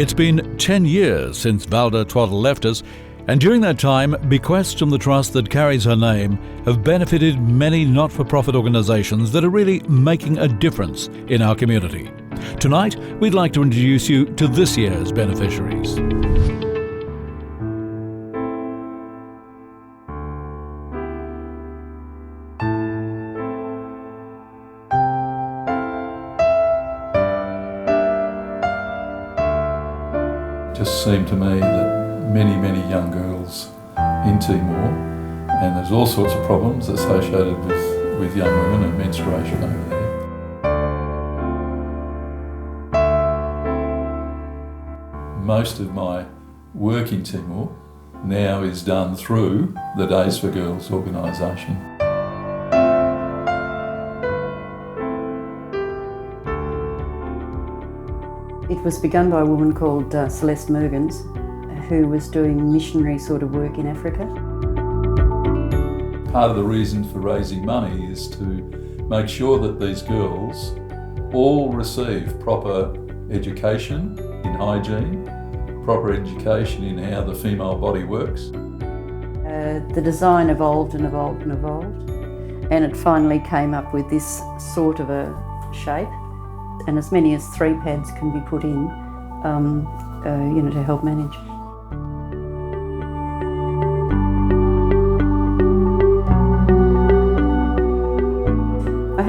It's been 10 years since Valda Twaddle left us, and during that time, bequests from the trust that carries her name have benefited many not-for-profit organisations that are really making a difference in our community. Tonight, we'd like to introduce you to this year's beneficiaries. It just seemed to me that many young girls in Timor, and there's all sorts of problems associated with young women and menstruation over there. Most of my work in Timor now is done through the Days for Girls organisation. It was begun by a woman called Celeste Mergens, who was doing missionary sort of work in Africa. Part of the reason for raising money is to make sure that these girls all receive proper education in hygiene, proper education in how the female body works. The design evolved and evolved and evolved, and it finally came up with this sort of a shape, and as many as 3 pads can be put in, to help manage. I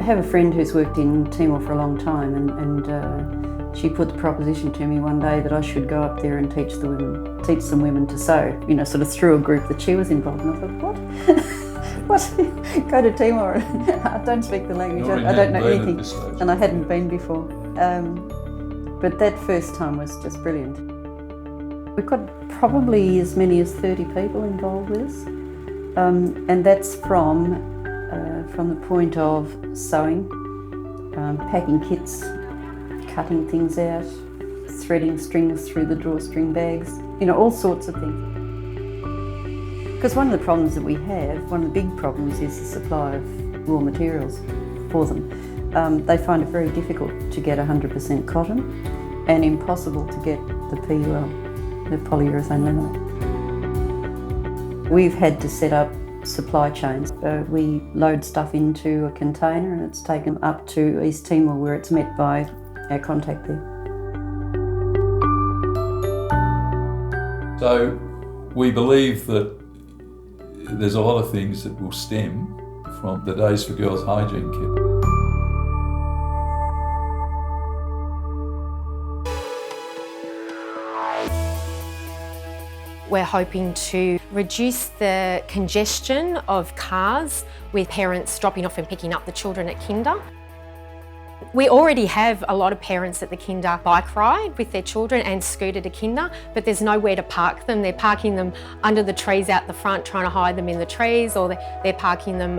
have a friend who's worked in Timor for a long time, and she put the proposition to me one day that I should go up there and teach some women to sew, sort of through a group that she was involved in. I thought, what? What? Go to Timor? I don't speak the language, I don't know anything, and I hadn't been before. But that first time was just brilliant. We've got probably as many as 30 people involved with us, and that's from the point of sewing, packing kits, cutting things out, threading strings through the drawstring bags, all sorts of things. Because one of the problems that we have, one of the big problems, is the supply of raw materials for them. They find it very difficult to get 100% cotton and impossible to get the PUL, the polyurethane laminate. We've had to set up supply chains. We load stuff into a container and it's taken up to East Timor, where it's met by our contact there. So we believe that there's a lot of things that will stem from the Days for Girls hygiene kit. We're hoping to reduce the congestion of cars with parents dropping off and picking up the children at kinder. We already have a lot of parents at the kinder bike ride with their children and scooter to kinder, but there's nowhere to park them. They're parking them under the trees out the front, trying to hide them in the trees, or they're parking them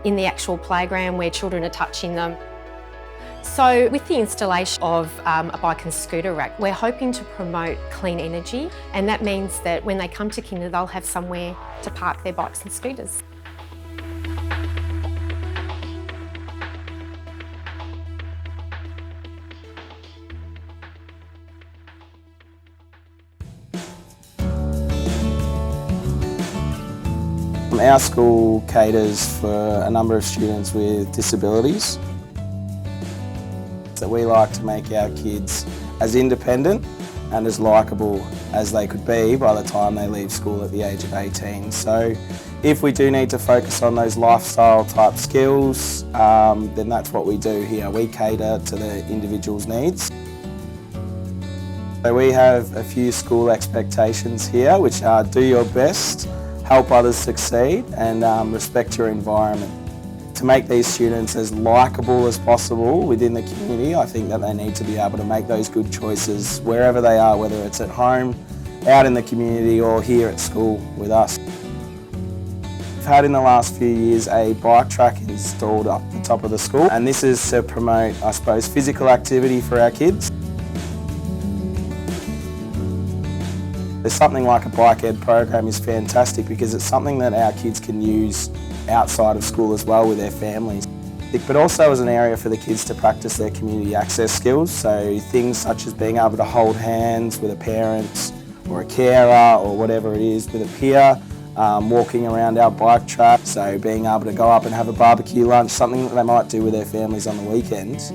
in the actual playground where children are touching them. So with the installation of a bike and scooter rack, we're hoping to promote clean energy, and that means that when they come to kinder, they'll have somewhere to park their bikes and scooters. Our school caters for a number of students with disabilities. So we like to make our kids as independent and as likeable as they could be by the time they leave school at the age of 18. So if we do need to focus on those lifestyle type skills, then that's what we do here. We cater to the individual's needs. So we have a few school expectations here, which are do your best, help others succeed, and respect your environment. To make these students as likeable as possible within the community, I think that they need to be able to make those good choices wherever they are, whether it's at home, out in the community, or here at school with us. We've had in the last few years a bike track installed up the top of the school, and this is to promote, I suppose, physical activity for our kids. There's something like a bike ed program is fantastic because it's something that our kids can use outside of school as well with their families. but also as an area for the kids to practice their community access skills. So things such as being able to hold hands with a parent or a carer or whatever it is with a peer, walking around our bike track, so being able to go up and have a barbecue lunch, something that they might do with their families on the weekends.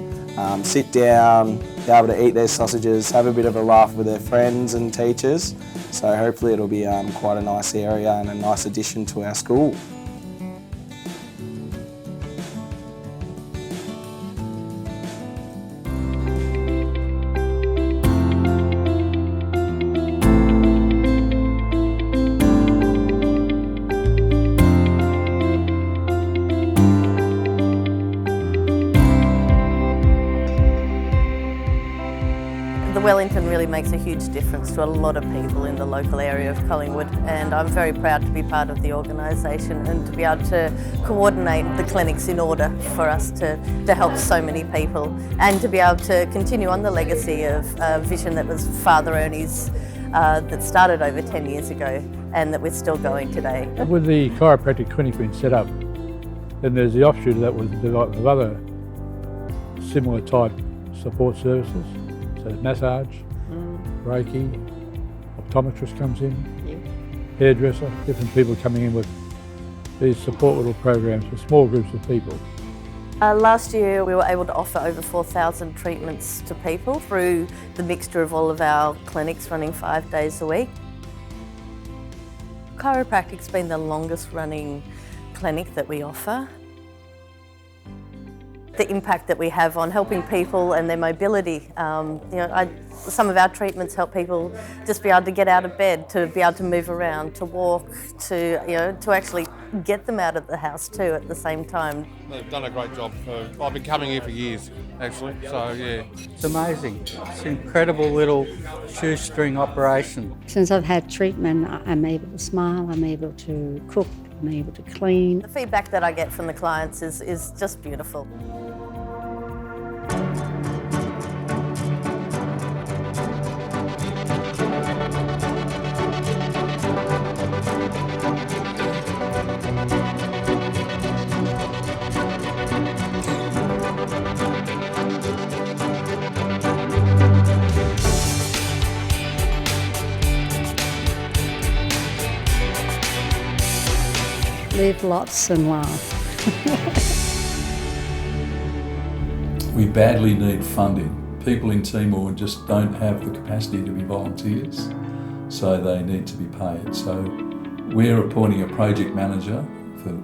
Sit down, be able to eat their sausages, have a bit of a laugh with their friends and teachers. So hopefully it'll be quite a nice area and a nice addition to our school. The Wellington really makes a huge difference to a lot of people in the local area of Collingwood, and I'm very proud to be part of the organisation and to be able to coordinate the clinics in order for us to help so many people, and to be able to continue on the legacy of a vision that was Father Ernie's that started over 10 years ago and that we're still going today. With the chiropractic clinic being set up, then there's the offshoot of that with other similar type support services. So massage, Reiki, optometrist comes in, hairdresser, different people coming in with these support little programs for small groups of people. Last year we were able to offer over 4,000 treatments to people through the mixture of all of our clinics running 5 days a week. Chiropractic's been the longest running clinic that we offer. The impact that we have on helping people and their mobility. Some of our treatments help people just be able to get out of bed, to be able to move around, to walk, to actually get them out of the house too at the same time. They've done a great job. I've been coming here for years, actually, so yeah. It's amazing. It's an incredible little shoestring operation. Since I've had treatment, I'm able to smile, I'm able to cook, I'm able to clean. The feedback that I get from the clients is just beautiful. Live lots and laugh. We badly need funding. People in Timor just don't have the capacity to be volunteers, so they need to be paid. So we're appointing a project manager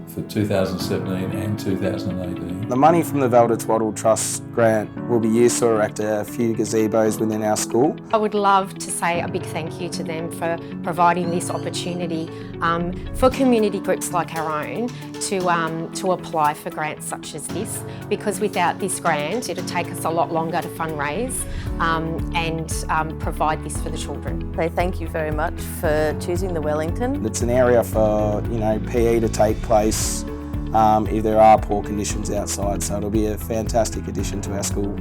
for 2017 and 2018. The money from the Valda Twaddle Trust grant will be used to erect a few gazebos within our school. I would love to say a big thank you to them for providing this opportunity for community groups like our own to apply for grants such as this, because without this grant it'll take us a lot longer to fundraise and provide this for the children. So thank you very much for choosing the Wellington. It's an area for PE to take place if there are poor conditions outside, so it'll be a fantastic addition to our school.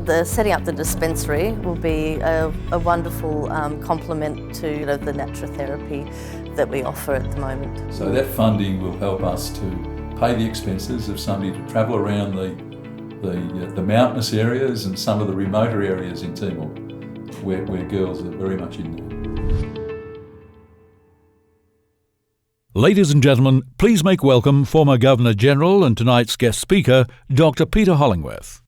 The setting up the dispensary will be a wonderful complement to the naturotherapy that we offer at the moment. So that funding will help us to pay the expenses of somebody to travel around the mountainous areas and some of the remoter areas in Timor where girls are very much in there. Ladies and gentlemen, please make welcome former Governor-General and tonight's guest speaker, Dr. Peter Hollingworth.